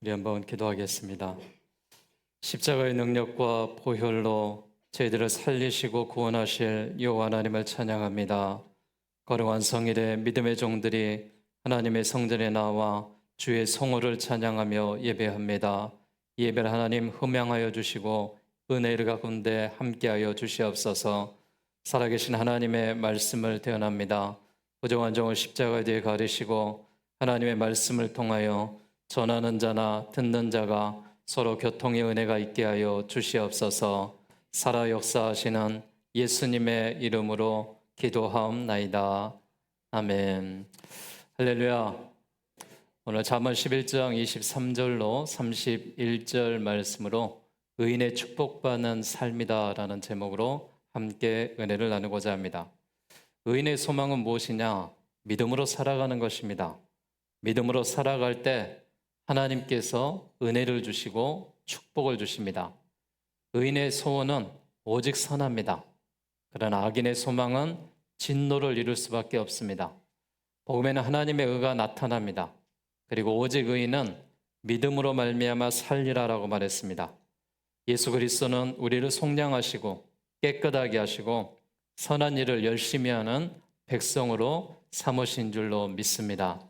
우리 한번 기도하겠습니다. 십자가의 능력과 보혈로 저희들을 살리시고 구원하실 여호와 하나님을 찬양합니다. 거룩한 성일에 믿음의 종들이 하나님의 성전에 나와 주의 성호를 찬양하며 예배합니다. 이 예배를 하나님 흠양하여 주시고 은혜를 가운데 함께하여 주시옵소서. 살아계신 하나님의 말씀을 대언합니다. 부정한 종을 십자가 뒤에 가리시고 하나님의 말씀을 통하여 전하는 자나 듣는 자가 서로 교통의 은혜가 있게 하여 주시옵소서. 살아 역사하시는 예수님의 이름으로 기도하옵나이다. 아멘. 할렐루야. 오늘 잠언 11장 23절로 31절 말씀으로 의인의 축복받는 삶이다라는 제목으로 함께 은혜를 나누고자 합니다. 의인의 소망은 무엇이냐? 믿음으로 살아가는 것입니다. 믿음으로 살아갈 때 하나님께서 은혜를 주시고 축복을 주십니다. 의인의 소원은 오직 선합니다. 그러나 악인의 소망은 진노를 이룰 수밖에 없습니다. 복음에는 하나님의 의가 나타납니다. 그리고 오직 의인은 믿음으로 말미암아 살리라라고 말했습니다. 예수 그리스도는 우리를 속량하시고 깨끗하게 하시고 선한 일을 열심히 하는 백성으로 삼으신 줄로 믿습니다.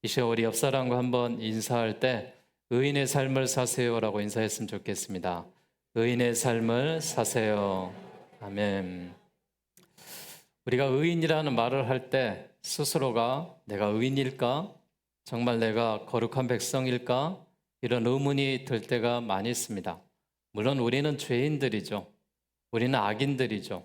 이 시간 우리 옆 사람과 한번 인사할 때 의인의 삶을 사세요라고 인사했으면 좋겠습니다. 의인의 삶을 사세요. 아멘. 우리가 의인이라는 말을 할 때 스스로가 내가 의인일까? 정말 내가 거룩한 백성일까? 이런 의문이 들 때가 많이 있습니다. 물론 우리는 죄인들이죠. 우리는 악인들이죠.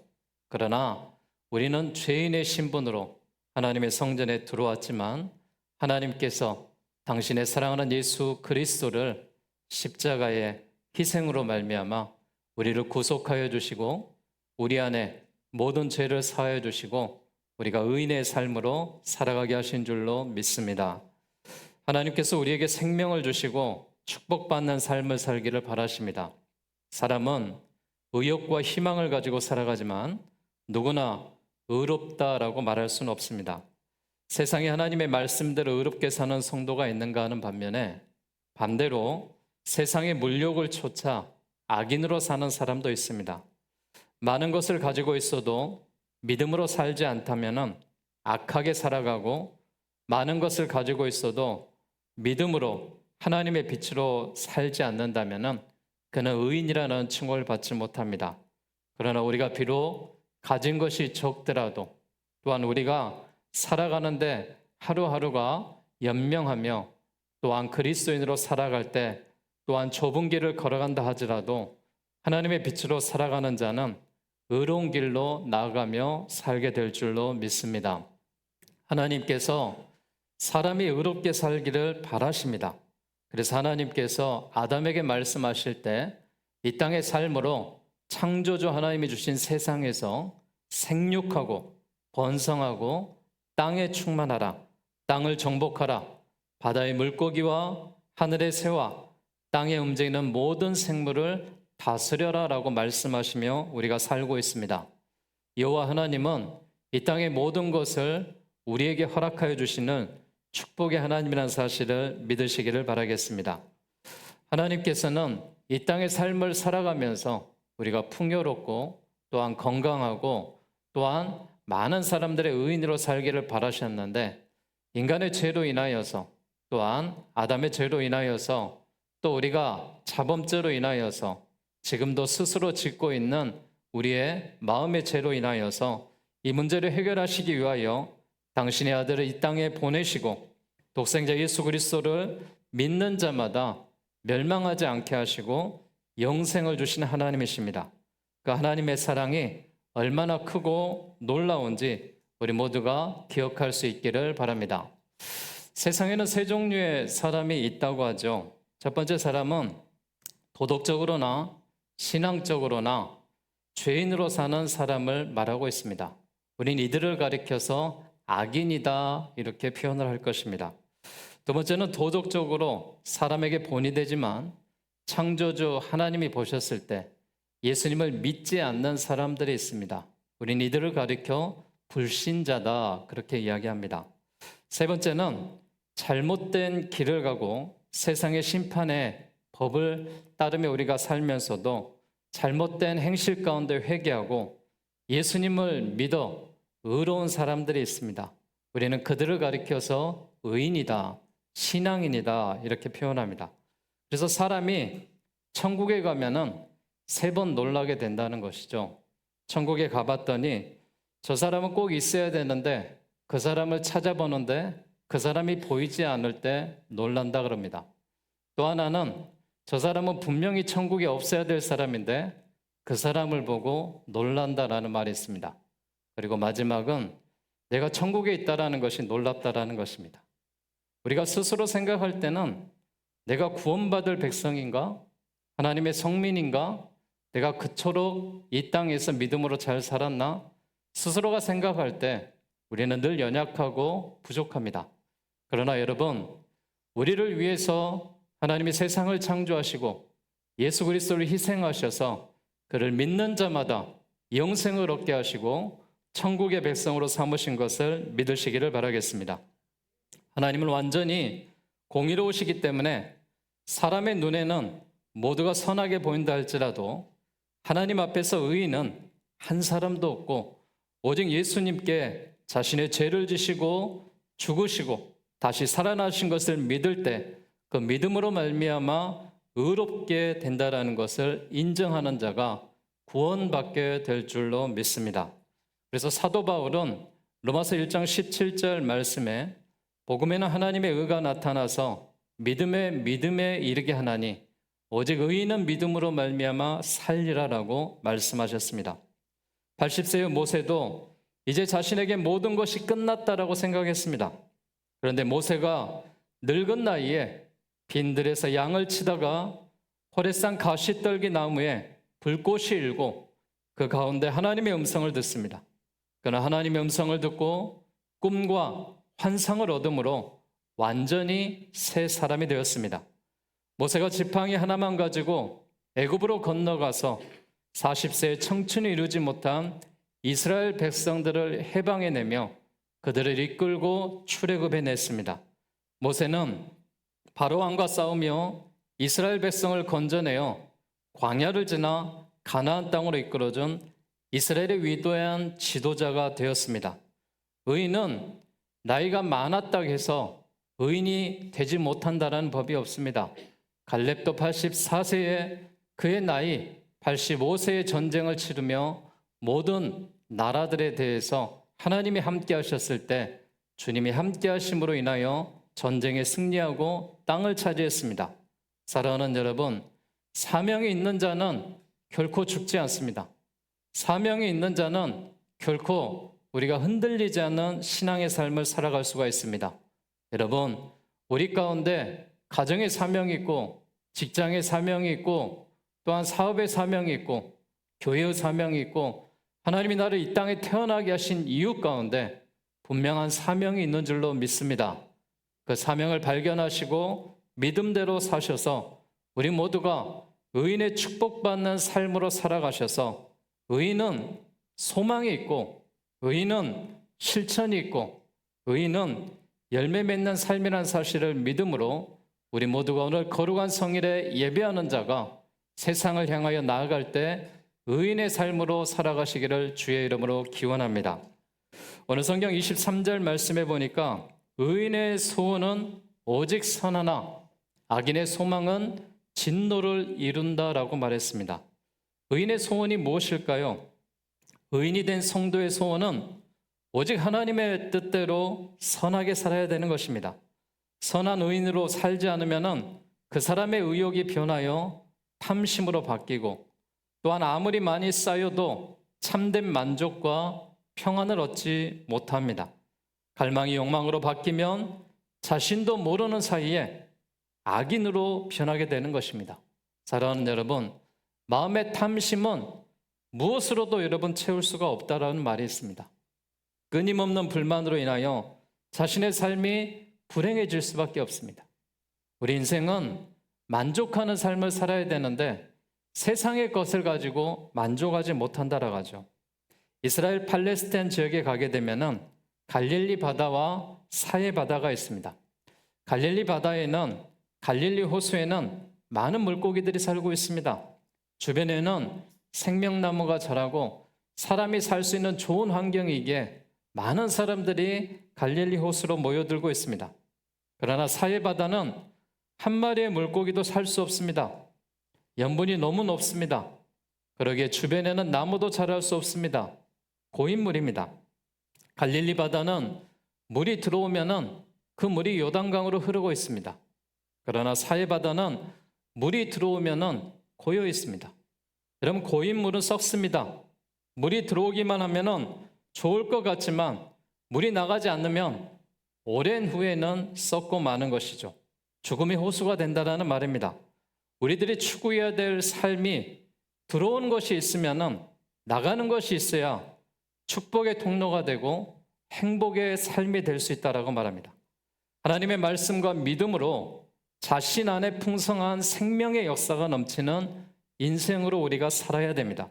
그러나 우리는 죄인의 신분으로 하나님의 성전에 들어왔지만 하나님께서 당신의 사랑하는 예수 그리스도를 십자가의 희생으로 말미암아 우리를 구속하여 주시고 우리 안에 모든 죄를 사하여 주시고 우리가 의인의 삶으로 살아가게 하신 줄로 믿습니다. 하나님께서 우리에게 생명을 주시고 축복받는 삶을 살기를 바라십니다. 사람은 의욕과 희망을 가지고 살아가지만 누구나 의롭다라고 말할 수는 없습니다. 세상에 하나님의 말씀대로 의롭게 사는 성도가 있는가 하는 반면에 반대로 세상의 물욕을 쫓아 악인으로 사는 사람도 있습니다. 많은 것을 가지고 있어도 믿음으로 살지 않다면 악하게 살아가고 많은 것을 가지고 있어도 믿음으로 하나님의 빛으로 살지 않는다면 그는 의인이라는 칭호를 받지 못합니다. 그러나 우리가 비록 가진 것이 적더라도 또한 우리가 살아가는데 하루하루가 연명하며 또한 그리스도인으로 살아갈 때 또한 좁은 길을 걸어간다 하더라도 하나님의 빛으로 살아가는 자는 의로운 길로 나아가며 살게 될 줄로 믿습니다. 하나님께서 사람이 의롭게 살기를 바라십니다. 그래서 하나님께서 아담에게 말씀하실 때 이 땅의 삶으로 창조주 하나님이 주신 세상에서 생육하고 번성하고 땅에 충만하라, 땅을 정복하라, 바다의 물고기와 하늘의 새와 땅에 움직이는 모든 생물을 다스려라 라고 말씀하시며 우리가 살고 있습니다. 여호와 하나님은 이 땅의 모든 것을 우리에게 허락하여 주시는 축복의 하나님이라는 사실을 믿으시기를 바라겠습니다. 하나님께서는 이 땅의 삶을 살아가면서 우리가 풍요롭고 또한 건강하고 또한 많은 사람들의 의인으로 살기를 바라셨는데 인간의 죄로 인하여서 또한 아담의 죄로 인하여서 또 우리가 자범죄로 인하여서 지금도 스스로 짓고 있는 우리의 마음의 죄로 인하여서 이 문제를 해결하시기 위하여 당신의 아들을 이 땅에 보내시고 독생자 예수 그리스도를 믿는 자마다 멸망하지 않게 하시고 영생을 주시는 하나님이십니다. 그 하나님의 사랑이 얼마나 크고 놀라운지 우리 모두가 기억할 수 있기를 바랍니다. 세상에는 세 종류의 사람이 있다고 하죠. 첫 번째 사람은 도덕적으로나 신앙적으로나 죄인으로 사는 사람을 말하고 있습니다. 우린 이들을 가리켜서 악인이다 이렇게 표현을 할 것입니다. 두 번째는 도덕적으로 사람에게 본이 되지만 창조주 하나님이 보셨을 때 예수님을 믿지 않는 사람들이 있습니다. 우린 이들을 가리켜 불신자다 그렇게 이야기합니다. 세 번째는 잘못된 길을 가고 세상의 심판의 법을 따르며 우리가 살면서도 잘못된 행실 가운데 회개하고 예수님을 믿어 의로운 사람들이 있습니다. 우리는 그들을 가리켜서 의인이다, 신앙인이다 이렇게 표현합니다. 그래서 사람이 천국에 가면은 3번 놀라게 된다는 것이죠. 천국에 가봤더니 저 사람은 꼭 있어야 되는데 그 사람을 찾아보는데 그 사람이 보이지 않을 때 놀란다 그럽니다. 또 하나는 저 사람은 분명히 천국에 없어야 될 사람인데 그 사람을 보고 놀란다라는 말이 있습니다. 그리고 마지막은 내가 천국에 있다라는 것이 놀랍다라는 것입니다. 우리가 스스로 생각할 때는 내가 구원받을 백성인가? 하나님의 성민인가? 내가 그토록 이 땅에서 믿음으로 잘 살았나? 스스로가 생각할 때 우리는 늘 연약하고 부족합니다. 그러나 여러분, 우리를 위해서 하나님이 세상을 창조하시고 예수 그리스도를 희생하셔서 그를 믿는 자마다 영생을 얻게 하시고 천국의 백성으로 삼으신 것을 믿으시기를 바라겠습니다. 하나님은 완전히 공의로우시기 때문에 사람의 눈에는 모두가 선하게 보인다 할지라도 하나님 앞에서 의인은 한 사람도 없고 오직 예수님께 자신의 죄를 지시고 죽으시고 다시 살아나신 것을 믿을 때 그 믿음으로 말미암아 의롭게 된다라는 것을 인정하는 자가 구원받게 될 줄로 믿습니다. 그래서 사도 바울은 로마서 1장 17절 말씀에 복음에는 하나님의 의가 나타나서 믿음에 이르게 하나니 오직 의인은 믿음으로 말미암아 살리라라고 말씀하셨습니다. 80세의 모세도 이제 자신에게 모든 것이 끝났다라고 생각했습니다. 그런데 모세가 늙은 나이에 빈들에서 양을 치다가 호레산 가시떨기 나무에 불꽃이 일고 그 가운데 하나님의 음성을 듣습니다. 그러나 하나님의 음성을 듣고 꿈과 환상을 얻음으로 완전히 새 사람이 되었습니다. 모세가 지팡이 하나만 가지고 애굽으로 건너가서 40세의 청춘이 이루지 못한 이스라엘 백성들을 해방해내며 그들을 이끌고 출애굽해냈습니다. 모세는 바로왕과 싸우며 이스라엘 백성을 건져내어 광야를 지나 가나안 땅으로 이끌어준 이스라엘의 위대한 지도자가 되었습니다. 의인은 나이가 많았다고 해서 의인이 되지 못한다는 법이 없습니다. 갈렙도 84세에 그의 나이 85세의 전쟁을 치르며 모든 나라들에 대해서 하나님이 함께 하셨을 때 주님이 함께 하심으로 인하여 전쟁에 승리하고 땅을 차지했습니다. 사랑하는 여러분, 사명이 있는 자는 결코 죽지 않습니다. 사명이 있는 자는 결코 우리가 흔들리지 않는 신앙의 삶을 살아갈 수가 있습니다. 여러분, 우리 가운데 가정의 사명이 있고 직장의 사명이 있고 또한 사업의 사명이 있고 교회의 사명이 있고 하나님이 나를 이 땅에 태어나게 하신 이유 가운데 분명한 사명이 있는 줄로 믿습니다. 그 사명을 발견하시고 믿음대로 사셔서 우리 모두가 의인의 축복받는 삶으로 살아가셔서 의인은 소망이 있고 의인은 실천이 있고 의인은 열매 맺는 삶이라는 사실을 믿음으로 우리 모두가 오늘 거룩한 성일에 예배하는 자가 세상을 향하여 나아갈 때 의인의 삶으로 살아가시기를 주의 이름으로 기원합니다. 오늘 성경 23절 말씀에 보니까 의인의 소원은 오직 선하나 악인의 소망은 진노를 이룬다라고 말했습니다. 의인의 소원이 무엇일까요? 의인이 된 성도의 소원은 오직 하나님의 뜻대로 선하게 살아야 되는 것입니다. 선한 의인으로 살지 않으면 그 사람의 의욕이 변하여 탐심으로 바뀌고 또한 아무리 많이 쌓여도 참된 만족과 평안을 얻지 못합니다. 갈망이 욕망으로 바뀌면 자신도 모르는 사이에 악인으로 변하게 되는 것입니다. 사랑하는 여러분, 마음의 탐심은 무엇으로도 여러분 채울 수가 없다라는 말이 있습니다. 끊임없는 불만으로 인하여 자신의 삶이 불행해질 수밖에 없습니다. 우리 인생은 만족하는 삶을 살아야 되는데 세상의 것을 가지고 만족하지 못한다라고 하죠. 이스라엘 팔레스타인 지역에 가게 되면은 갈릴리 바다와 사해 바다가 있습니다. 갈릴리 바다에는 갈릴리 호수에는 많은 물고기들이 살고 있습니다. 주변에는 생명나무가 자라고 사람이 살 수 있는 좋은 환경이기에 많은 사람들이 갈릴리 호수로 모여들고 있습니다. 그러나 사해바다는 한 마리의 물고기도 살 수 없습니다. 염분이 너무 높습니다. 그러기에 주변에는 나무도 자랄 수 없습니다. 고인물입니다. 갈릴리 바다는 물이 들어오면은 그 물이 요단강으로 흐르고 있습니다. 그러나 사해바다는 물이 들어오면은 고여 있습니다. 여러분, 고인물은 썩습니다. 물이 들어오기만 하면은 좋을 것 같지만 물이 나가지 않으면 오랜 후에는 썩고 마는 것이죠. 죽음의 호수가 된다는 말입니다. 우리들이 추구해야 될 삶이 들어오는 것이 있으면은 나가는 것이 있어야 축복의 통로가 되고 행복의 삶이 될 수 있다라고 말합니다. 하나님의 말씀과 믿음으로 자신 안에 풍성한 생명의 역사가 넘치는 인생으로 우리가 살아야 됩니다.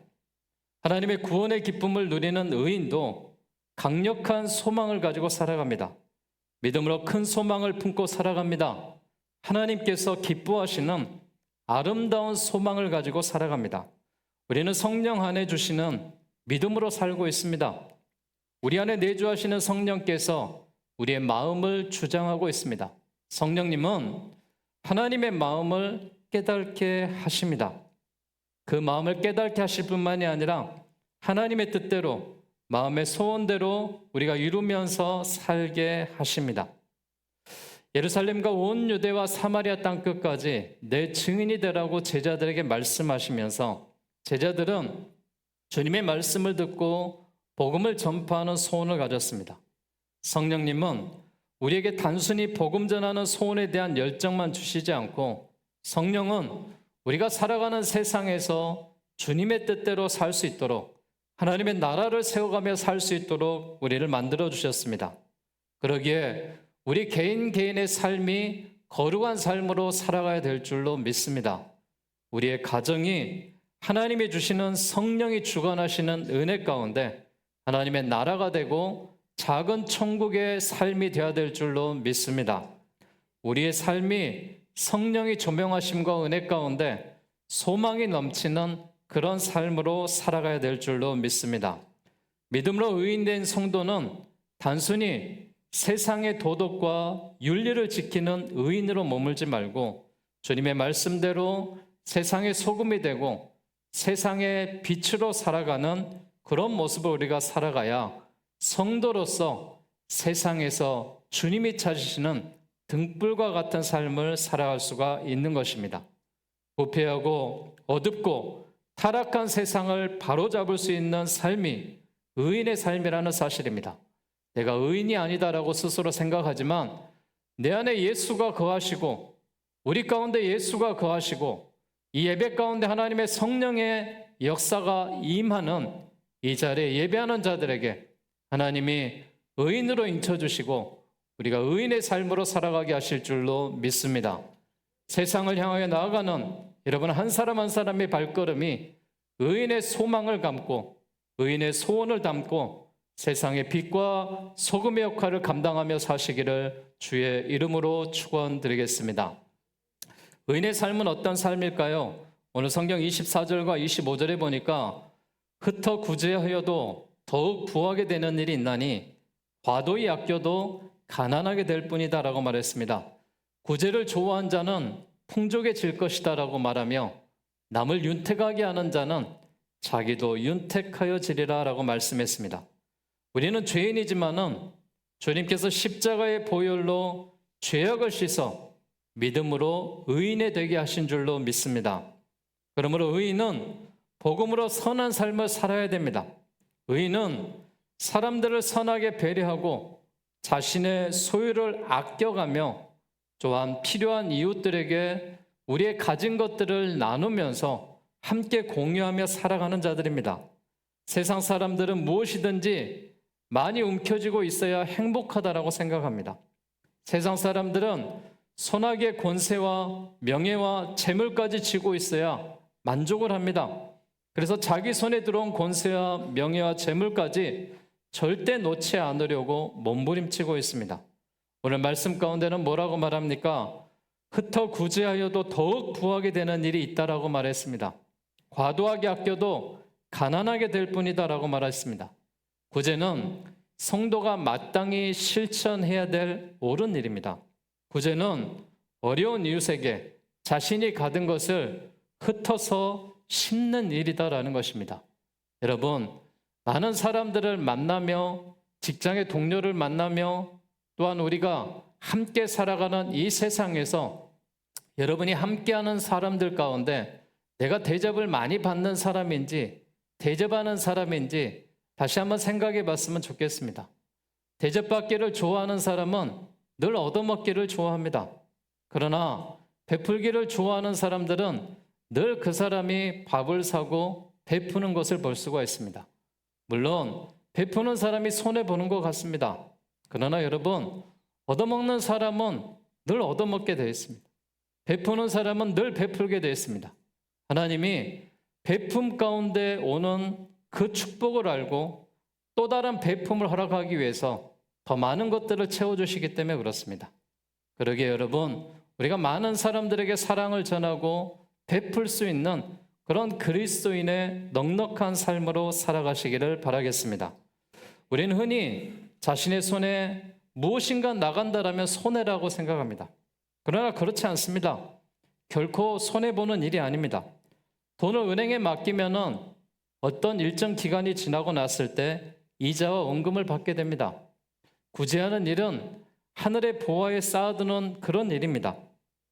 하나님의 구원의 기쁨을 누리는 의인도 강력한 소망을 가지고 살아갑니다. 믿음으로 큰 소망을 품고 살아갑니다. 하나님께서 기뻐하시는 아름다운 소망을 가지고 살아갑니다. 우리는 성령 안에 주시는 믿음으로 살고 있습니다. 우리 안에 내주하시는 성령께서 우리의 마음을 주장하고 있습니다. 성령님은 하나님의 마음을 깨닫게 하십니다. 그 마음을 깨닫게 하실 뿐만이 아니라 하나님의 뜻대로 마음의 소원대로 우리가 이루면서 살게 하십니다. 예루살렘과 온 유대와 사마리아 땅끝까지 내 증인이 되라고 제자들에게 말씀하시면서 제자들은 주님의 말씀을 듣고 복음을 전파하는 소원을 가졌습니다. 성령님은 우리에게 단순히 복음 전하는 소원에 대한 열정만 주시지 않고 성령은 우리가 살아가는 세상에서 주님의 뜻대로 살 수 있도록 하나님의 나라를 세워가며 살 수 있도록 우리를 만들어 주셨습니다. 그러기에 우리 개인의 삶이 거룩한 삶으로 살아가야 될 줄로 믿습니다. 우리의 가정이 하나님이 주시는 성령이 주관하시는 은혜 가운데 하나님의 나라가 되고 작은 천국의 삶이 되어야 될 줄로 믿습니다. 우리의 삶이 성령이 조명하심과 은혜 가운데 소망이 넘치는 그런 삶으로 살아가야 될 줄로 믿습니다. 믿음으로 의인된 성도는 단순히 세상의 도덕과 윤리를 지키는 의인으로 머물지 말고 주님의 말씀대로 세상의 소금이 되고 세상의 빛으로 살아가는 그런 모습을 우리가 살아가야 성도로서 세상에서 주님이 찾으시는 등불과 같은 삶을 살아갈 수가 있는 것입니다. 부패하고 어둡고 타락한 세상을 바로잡을 수 있는 삶이 의인의 삶이라는 사실입니다. 내가 의인이 아니다라고 스스로 생각하지만 내 안에 예수가 거하시고 우리 가운데 예수가 거하시고 이 예배 가운데 하나님의 성령의 역사가 임하는 이 자리에 예배하는 자들에게 하나님이 의인으로 인쳐주시고 우리가 의인의 삶으로 살아가게 하실 줄로 믿습니다. 세상을 향하여 나아가는 여러분 한 사람 한 사람의 발걸음이 의인의 소망을 담고 의인의 소원을 담고 세상의 빛과 소금의 역할을 감당하며 사시기를 주의 이름으로 축원드리겠습니다. 의인의 삶은 어떤 삶일까요? 오늘 성경 24절과 25절에 보니까 흩어 구제하여도 더욱 부하게 되는 일이 있나니 과도히 아껴도 가난하게 될 뿐이다 라고 말했습니다. 구제를 좋아한 자는 풍족해질 것이다 라고 말하며 남을 윤택하게 하는 자는 자기도 윤택하여지리라 라고 말씀했습니다. 우리는 죄인이지만은 주님께서 십자가의 보혈로 죄악을 씻어 믿음으로 의인이 되게 하신 줄로 믿습니다. 그러므로 의인은 복음으로 선한 삶을 살아야 됩니다. 의인은 사람들을 선하게 배려하고 자신의 소유를 아껴가며 또한 필요한 이웃들에게 우리의 가진 것들을 나누면서 함께 공유하며 살아가는 자들입니다. 세상 사람들은 무엇이든지 많이 움켜쥐고 있어야 행복하다라고 생각합니다. 세상 사람들은 손아귀의 권세와 명예와 재물까지 쥐고 있어야 만족을 합니다. 그래서 자기 손에 들어온 권세와 명예와 재물까지 절대 놓지 않으려고 몸부림치고 있습니다. 오늘 말씀 가운데는 뭐라고 말합니까? 흩어 구제하여도 더욱 부하게 되는 일이 있다라고 말했습니다. 과도하게 아껴도 가난하게 될 뿐이다라고 말했습니다. 구제는 성도가 마땅히 실천해야 될 옳은 일입니다. 구제는 어려운 이웃에게 자신이 가진 것을 흩어서 심는 일이다라는 것입니다. 여러분, 많은 사람들을 만나며 직장의 동료를 만나며 또한 우리가 함께 살아가는 이 세상에서 여러분이 함께하는 사람들 가운데 내가 대접을 많이 받는 사람인지 대접하는 사람인지 다시 한번 생각해 봤으면 좋겠습니다. 대접받기를 좋아하는 사람은 늘 얻어먹기를 좋아합니다. 그러나 베풀기를 좋아하는 사람들은 늘 그 사람이 밥을 사고 베푸는 것을 볼 수가 있습니다. 물론 베푸는 사람이 손해보는 것 같습니다. 그러나 여러분, 얻어먹는 사람은 늘 얻어먹게 되어 있습니다. 베푸는 사람은 늘 베풀게 되어 있습니다. 하나님이 베품 가운데 오는 그 축복을 알고 또 다른 베품을 허락하기 위해서 더 많은 것들을 채워주시기 때문에 그렇습니다. 그러기에 여러분, 우리가 많은 사람들에게 사랑을 전하고 베풀 수 있는 그런 그리스도인의 넉넉한 삶으로 살아가시기를 바라겠습니다. 우리는 흔히 자신의 손에 무엇인가 나간다라면 손해라고 생각합니다. 그러나 그렇지 않습니다. 결코 손해보는 일이 아닙니다. 돈을 은행에 맡기면은 어떤 일정 기간이 지나고 났을 때 이자와 원금을 받게 됩니다. 구제하는 일은 하늘의 보화에 쌓아두는 그런 일입니다.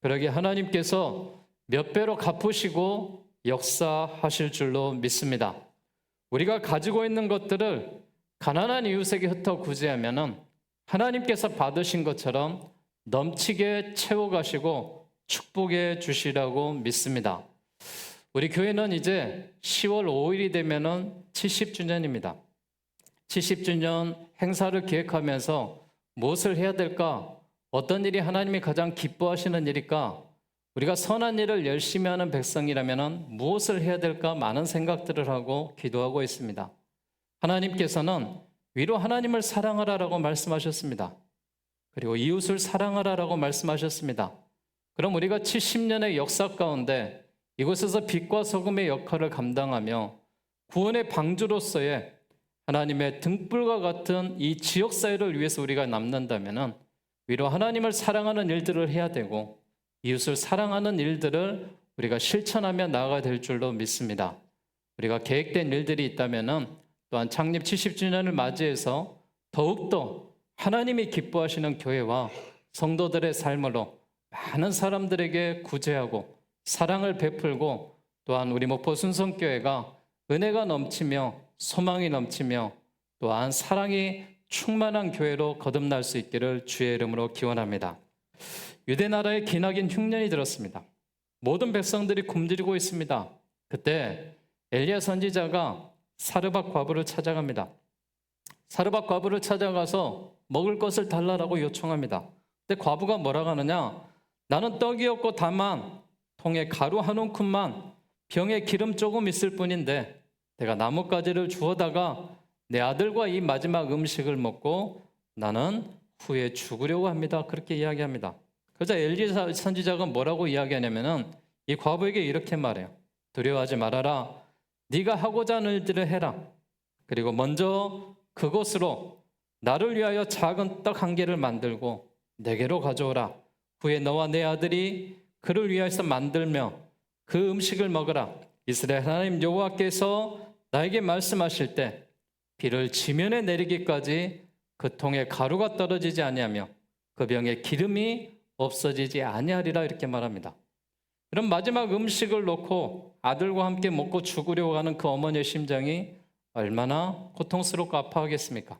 그러기에 하나님께서 몇 배로 갚으시고 역사하실 줄로 믿습니다. 우리가 가지고 있는 것들을 가난한 이웃에게 흩어 구제하면은 하나님께서 받으신 것처럼 넘치게 채워가시고 축복해 주시라고 믿습니다. 우리 교회는 이제 10월 5일이 되면은 70주년입니다. 70주년 행사를 기획하면서 무엇을 해야 될까? 어떤 일이 하나님이 가장 기뻐하시는 일일까? 우리가 선한 일을 열심히 하는 백성이라면 무엇을 해야 될까? 많은 생각들을 하고 기도하고 있습니다. 하나님께서는 위로 하나님을 사랑하라라고 말씀하셨습니다. 그리고 이웃을 사랑하라라고 말씀하셨습니다. 그럼 우리가 70년의 역사 가운데 이곳에서 빛과 소금의 역할을 감당하며 구원의 방주로서의 하나님의 등불과 같은 이 지역사회를 위해서 우리가 남는다면 위로 하나님을 사랑하는 일들을 해야 되고 이웃을 사랑하는 일들을 우리가 실천하며 나아가야 될 줄로 믿습니다. 우리가 계획된 일들이 있다면 또한 창립 70주년을 맞이해서 더욱더 하나님이 기뻐하시는 교회와 성도들의 삶으로 많은 사람들에게 구제하고 사랑을 베풀고 또한 우리 목포 순성교회가 은혜가 넘치며 소망이 넘치며 또한 사랑이 충만한 교회로 거듭날 수 있기를 주의 이름으로 기원합니다. 유대 나라에 기나긴 흉년이 들었습니다. 모든 백성들이 굶주리고 있습니다. 그때 엘리야 선지자가 사르밧 과부를 찾아갑니다. 사르밧 과부를 찾아가서 먹을 것을 달라고 요청합니다. 근데 과부가 뭐라고 하느냐? 나는 떡이 없고 다만 통에 가루 한 움큼만 병에 기름 조금 있을 뿐인데 내가 나뭇가지를 주워다가 내 아들과 이 마지막 음식을 먹고 나는 후에 죽으려고 합니다. 그렇게 이야기합니다. 그러자 엘리야 선지자가 뭐라고 이야기하냐면은 이 과부에게 이렇게 말해요. 두려워하지 말아라. 네가 하고자 하는 일들을 해라. 그리고 먼저 그곳으로 나를 위하여 작은 떡 한 개를 만들고 내게로 가져오라. 후에 너와 내 아들이 그를 위하여서 만들며 그 음식을 먹으라. 이스라엘 하나님 여호와께서 나에게 말씀하실 때 비를 지면에 내리기까지 그 통에 가루가 떨어지지 아니하며 그 병에 기름이 없어지지 아니하리라 이렇게 말합니다. 그럼 마지막 음식을 놓고 아들과 함께 먹고 죽으려고 하는 그 어머니의 심정이 얼마나 고통스럽고 아파하겠습니까?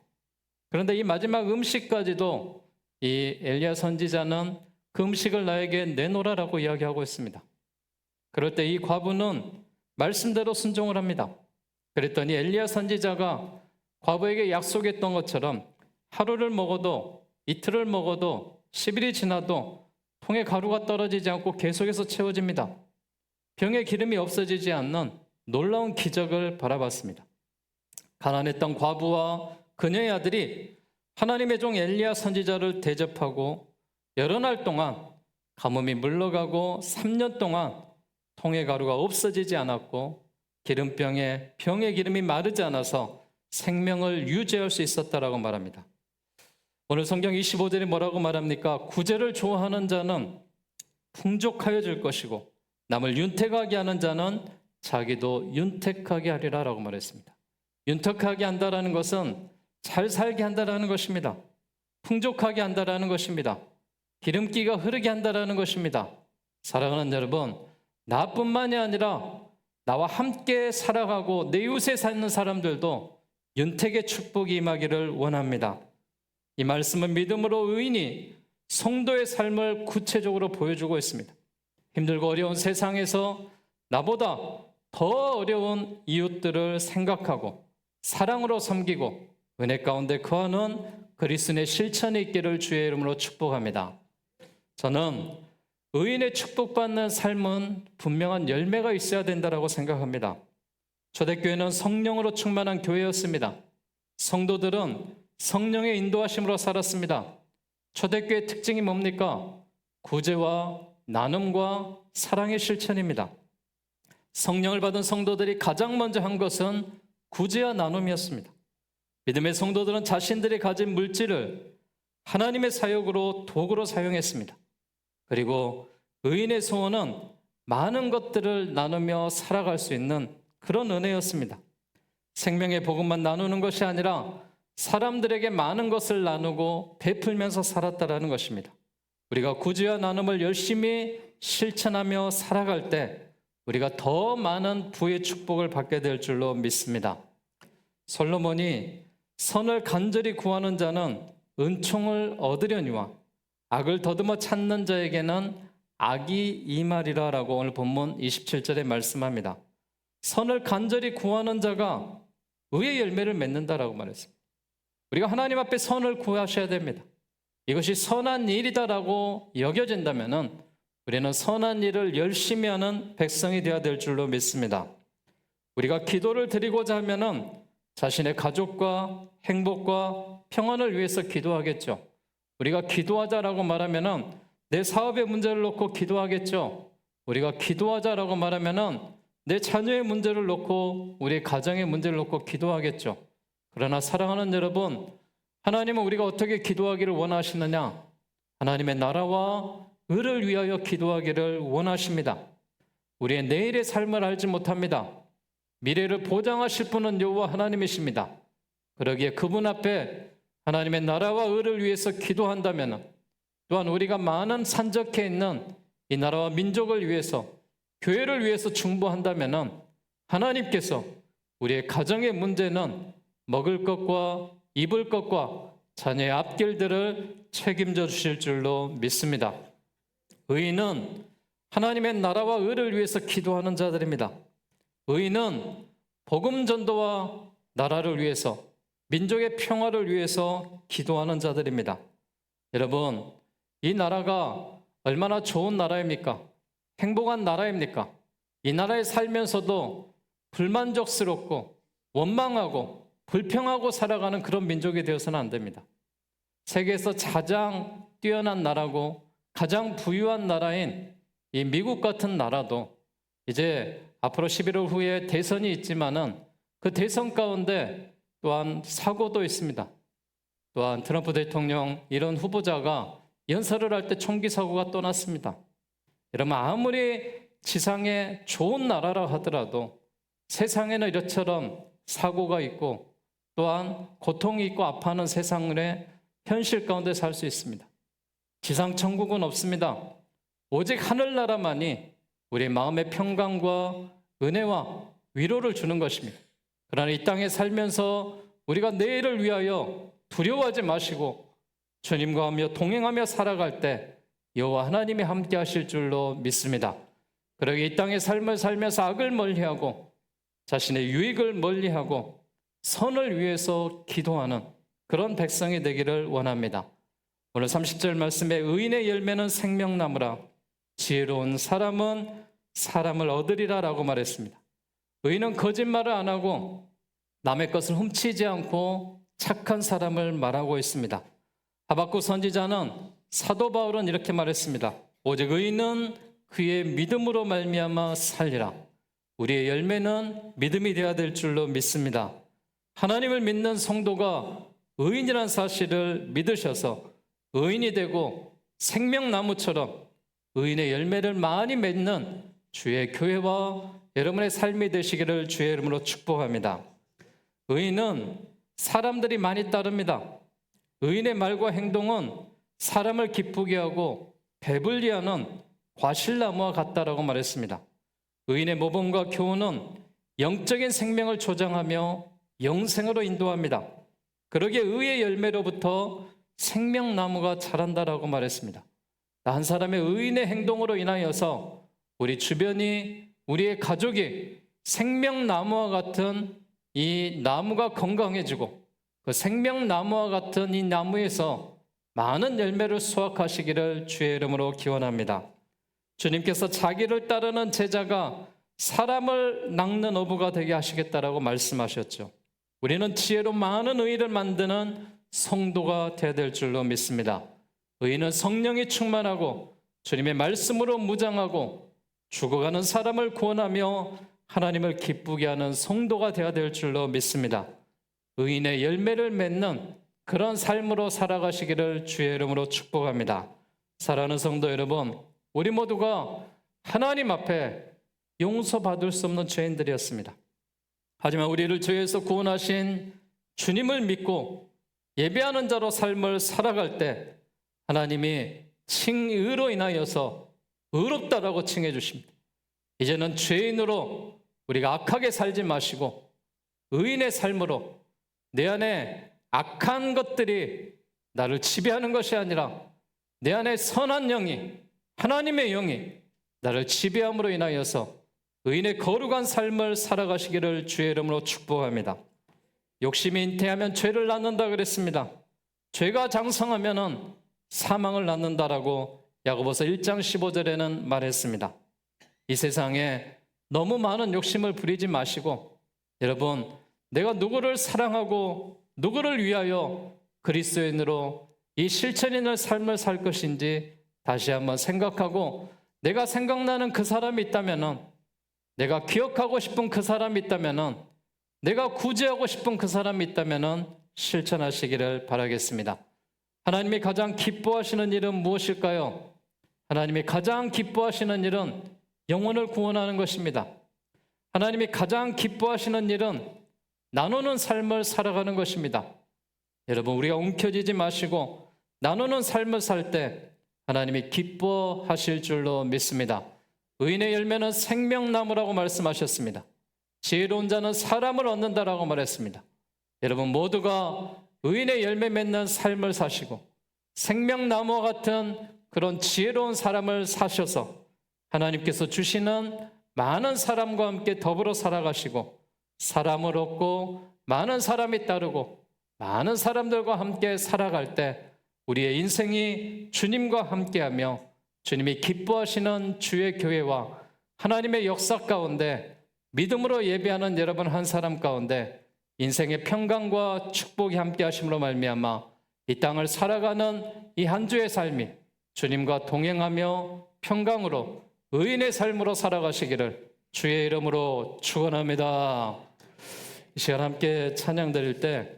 그런데 이 마지막 음식까지도 이 엘리야 선지자는 그 음식을 나에게 내놓으라고 이야기하고 있습니다. 그럴 때 이 과부는 말씀대로 순종을 합니다. 그랬더니 엘리야 선지자가 과부에게 약속했던 것처럼 하루를 먹어도 이틀을 먹어도 10일이 지나도 통에 가루가 떨어지지 않고 계속해서 채워집니다. 병에 기름이 없어지지 않는 놀라운 기적을 바라봤습니다. 가난했던 과부와 그녀의 아들이 하나님의 종 엘리야 선지자를 대접하고 여러 날 동안 가뭄이 물러가고 3년 동안 통의 가루가 없어지지 않았고 기름병에 병의 기름이 마르지 않아서 생명을 유지할 수 있었다라고 말합니다. 오늘 성경 25절에 뭐라고 말합니까? 구제를 좋아하는 자는 풍족하여질 것이고 남을 윤택하게 하는 자는 자기도 윤택하게 하리라 라고 말했습니다. 윤택하게 한다라는 것은 잘 살게 한다라는 것입니다. 풍족하게 한다라는 것입니다. 기름기가 흐르게 한다라는 것입니다. 사랑하는 여러분, 나뿐만이 아니라 나와 함께 살아가고 내 이웃에 사는 사람들도 윤택의 축복이 임하기를 원합니다. 이 말씀은 믿음으로 의인이 성도의 삶을 구체적으로 보여주고 있습니다. 힘들고 어려운 세상에서 나보다 더 어려운 이웃들을 생각하고 사랑으로 섬기고 은혜 가운데 거하는 그리스도의 실천이 있기를 주의 이름으로 축복합니다. 저는 의인의 축복받는 삶은 분명한 열매가 있어야 된다고 생각합니다. 초대교회는 성령으로 충만한 교회였습니다. 성도들은 성령의 인도하심으로 살았습니다. 초대교회의 특징이 뭡니까? 구제와 나눔과 사랑의 실천입니다. 성령을 받은 성도들이 가장 먼저 한 것은 구제와 나눔이었습니다. 믿음의 성도들은 자신들이 가진 물질을 하나님의 사역으로 도구로 사용했습니다. 그리고 의인의 소원은 많은 것들을 나누며 살아갈 수 있는 그런 은혜였습니다. 생명의 복음만 나누는 것이 아니라 사람들에게 많은 것을 나누고 베풀면서 살았다라는 것입니다. 우리가 구제와 나눔을 열심히 실천하며 살아갈 때 우리가 더 많은 부의 축복을 받게 될 줄로 믿습니다. 솔로몬이 선을 간절히 구하는 자는 은총을 얻으려니와 악을 더듬어 찾는 자에게는 악이 임하리라 라고 오늘 본문 27절에 말씀합니다. 선을 간절히 구하는 자가 의의 열매를 맺는다라고 말했습니다. 우리가 하나님 앞에 선을 구하셔야 됩니다. 이것이 선한 일이다라고 여겨진다면 우리는 선한 일을 열심히 하는 백성이 되어야 될 줄로 믿습니다. 우리가 기도를 드리고자 하면 자신의 가족과 행복과 평안을 위해서 기도하겠죠. 우리가 기도하자라고 말하면 내 사업의 문제를 놓고 기도하겠죠. 우리가 기도하자라고 말하면 내 자녀의 문제를 놓고 우리 가정의 문제를 놓고 기도하겠죠. 그러나 사랑하는 여러분, 하나님은 우리가 어떻게 기도하기를 원하시느냐? 하나님의 나라와 의를 위하여 기도하기를 원하십니다. 우리의 내일의 삶을 알지 못합니다. 미래를 보장하실 분은 여호와 하나님이십니다. 그러기에 그분 앞에 하나님의 나라와 의를 위해서 기도한다면 또한 우리가 많은 산적해 있는 이 나라와 민족을 위해서 교회를 위해서 중보한다면 하나님께서 우리의 가정의 문제는 먹을 것과 입을 것과 자녀의 앞길들을 책임져 주실 줄로 믿습니다. 의인은 하나님의 나라와 의를 위해서 기도하는 자들입니다. 의인은 복음 전도와 나라를 위해서 민족의 평화를 위해서 기도하는 자들입니다. 여러분, 이 나라가 얼마나 좋은 나라입니까? 행복한 나라입니까? 이 나라에 살면서도 불만족스럽고 원망하고 불평하고 살아가는 그런 민족이 되어서는 안 됩니다. 세계에서 가장 뛰어난 나라고 가장 부유한 나라인 이 미국 같은 나라도 이제 앞으로 11월 후에 대선이 있지만은 그 대선 가운데 또한 사고도 있습니다. 또한 트럼프 대통령 이런 후보자가 연설을 할 때 총기 사고가 또 났습니다. 여러분, 아무리 지상에 좋은 나라라 하더라도 세상에는 이처럼 사고가 있고 또한 고통이 있고 아파하는 세상의 현실 가운데 살 수 있습니다. 지상 천국은 없습니다. 오직 하늘나라만이 우리 마음의 평강과 은혜와 위로를 주는 것입니다. 그러나 이 땅에 살면서 우리가 내일을 위하여 두려워하지 마시고 주님과 하며 동행하며 살아갈 때 여호와 하나님이 함께 하실 줄로 믿습니다. 그러기 이 땅의 삶을 살면서 악을 멀리하고 자신의 유익을 멀리하고 선을 위해서 기도하는 그런 백성이 되기를 원합니다. 오늘 30절 말씀에 의인의 열매는 생명나무라 지혜로운 사람은 사람을 얻으리라 라고 말했습니다. 의인은 거짓말을 안 하고 남의 것을 훔치지 않고 착한 사람을 말하고 있습니다. 하박국 선지자는 사도 바울은 이렇게 말했습니다. 오직 의인은 그의 믿음으로 말미암아 살리라. 우리의 열매는 믿음이 되어야 될 줄로 믿습니다. 하나님을 믿는 성도가 의인이라는 사실을 믿으셔서 의인이 되고 생명나무처럼 의인의 열매를 많이 맺는 주의 교회와 여러분의 삶이 되시기를 주의 이름으로 축복합니다. 의인은 사람들이 많이 따릅니다. 의인의 말과 행동은 사람을 기쁘게 하고 배불리 하는 과실나무와 같다라고 말했습니다. 의인의 모범과 교훈은 영적인 생명을 조장하며 영생으로 인도합니다. 그러기에 의의 열매로부터 생명나무가 자란다라고 말했습니다. 한 사람의 의인의 행동으로 인하여서 우리 주변이, 우리의 가족이 생명나무와 같은 이 나무가 건강해지고 그 생명나무와 같은 이 나무에서 많은 열매를 수확하시기를 주의 이름으로 기원합니다. 주님께서 자기를 따르는 제자가 사람을 낚는 어부가 되게 하시겠다라고 말씀하셨죠. 우리는 지혜로 많은 의인을 만드는 성도가 되어야 될 줄로 믿습니다. 의인은 성령이 충만하고 주님의 말씀으로 무장하고 죽어가는 사람을 구원하며 하나님을 기쁘게 하는 성도가 되어야 될 줄로 믿습니다. 의인의 열매를 맺는 그런 삶으로 살아가시기를 주의 이름으로 축복합니다. 사랑하는 성도 여러분, 우리 모두가 하나님 앞에 용서받을 수 없는 죄인들이었습니다. 하지만 우리를 죄에서 구원하신 주님을 믿고 예배하는 자로 삶을 살아갈 때 하나님이 칭의로 인하여서 의롭다라고 칭해 주십니다. 이제는 죄인으로 우리가 악하게 살지 마시고 의인의 삶으로 내 안에 악한 것들이 나를 지배하는 것이 아니라 내 안에 선한 영이, 하나님의 영이 나를 지배함으로 인하여서 의인의 거룩한 삶을 살아가시기를 주의 이름으로 축복합니다. 욕심이 잉태하면 죄를 낳는다 그랬습니다. 죄가 장성하면 사망을 낳는다라고 야고보서 1장 15절에는 말했습니다. 이 세상에 너무 많은 욕심을 부리지 마시고 여러분, 내가 누구를 사랑하고 누구를 위하여 그리스도인으로 이 실천 있는 삶을 살 것인지 다시 한번 생각하고 내가 생각나는 그 사람이 있다면, 내가 기억하고 싶은 그 사람이 있다면, 내가 구제하고 싶은 그 사람이 있다면 실천하시기를 바라겠습니다. 하나님이 가장 기뻐하시는 일은 무엇일까요? 하나님이 가장 기뻐하시는 일은 영혼을 구원하는 것입니다. 하나님이 가장 기뻐하시는 일은 나누는 삶을 살아가는 것입니다. 여러분, 우리가 움켜쥐지 마시고 나누는 삶을 살 때 하나님이 기뻐하실 줄로 믿습니다. 의인의 열매는 생명나무라고 말씀하셨습니다. 지혜로운 자는 사람을 얻는다라고 말했습니다. 여러분 모두가 의인의 열매 맺는 삶을 사시고 생명나무와 같은 그런 지혜로운 사람을 사셔서 하나님께서 주시는 많은 사람과 함께 더불어 살아가시고 사람을 얻고 많은 사람이 따르고 많은 사람들과 함께 살아갈 때 우리의 인생이 주님과 함께하며 주님이 기뻐하시는 주의 교회와 하나님의 역사 가운데 믿음으로 예배하는 여러분 한 사람 가운데 인생의 평강과 축복이 함께 하심으로 말미암아 이 땅을 살아가는 이 한 주의 삶이 주님과 동행하며 평강으로 의인의 삶으로 살아가시기를 주의 이름으로 축원합니다. 이 시간 함께 찬양 드릴 때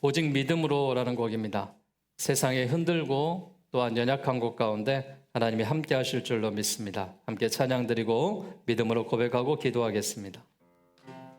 오직 믿음으로라는 곡입니다. 세상에 흔들고 또한 연약한 곳 가운데 하나님이 함께 하실 줄로 믿습니다. 함께 찬양 드리고 믿음으로 고백하고 기도하겠습니다.